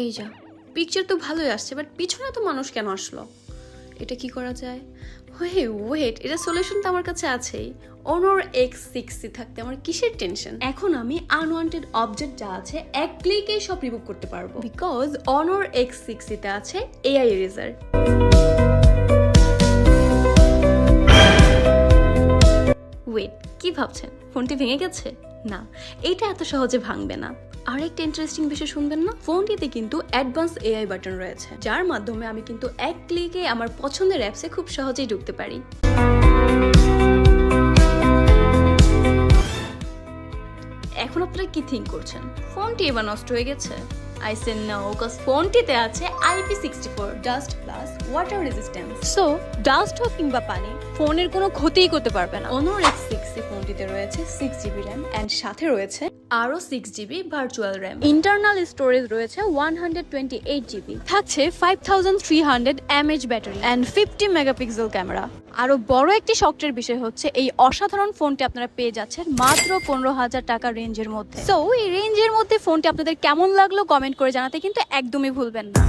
এই যা, পিকচার তো ভালোই আসছে, বাট পিছনে তো মানুষ কেন আসলো? এটা কি করা যায়? ওয়েট, এটা সলিউশন তো আমার কাছে আছেই। Honor X60 থাকতে আমার কিসের টেনশন? এখন আমি আনওয়ান্টেড অবজেক্ট যা আছে এক ক্লিকেই সব রিমুভ করতে পারবো, বিকজ Honor X60 তে আছে AI এরেজার। ওয়েট, কি ভাবছেন ফোনটি ভেঙে গেছে? না, এটা এত সহজে ভাঙবে না। আরেকটা ইন্টারেস্টিং বিষয় শুনবেন না? ফোনটিতে কিন্তু অ্যাডভান্স AI বাটন রয়েছে, যার মাধ্যমে আমি কিন্তু এক ক্লিকে আমার পছন্দের অ্যাপসে খুব সহজেই ঢুকতে পারি। এখন আপনারা কি থিঙ্ক করছেন, ফোনটি এবার নষ্ট হয়ে গেছে? I say no, because ফোনটিতে আছে IP64 dust plus water resistance. So dust হোক কিংবা পানি, ফোনের কোনো ক্ষতিই করতে পারবে না। Honor X60 ফোনটিতে রয়েছে 6GB RAM এন্ড সাথে রয়েছে আরো 6GB virtual RAM। Internal storage রয়েছে 128GB। থাকছে 5300 mAh battery and 50 megapixel camera. আরো বড় একটি শক্টের বিষয় হচ্ছে এই অসাধারণ ফোনটি আপনারা পেয়ে যাচ্ছেন মাত্র 15,000 টাকা রেঞ্জের মধ্যে। সো এই রেঞ্জের মধ্যে ফোনটি আপনাদের কেমন লাগলো কমেন্ট করে জানাতে কিন্তু একদমই ভুলবেন না।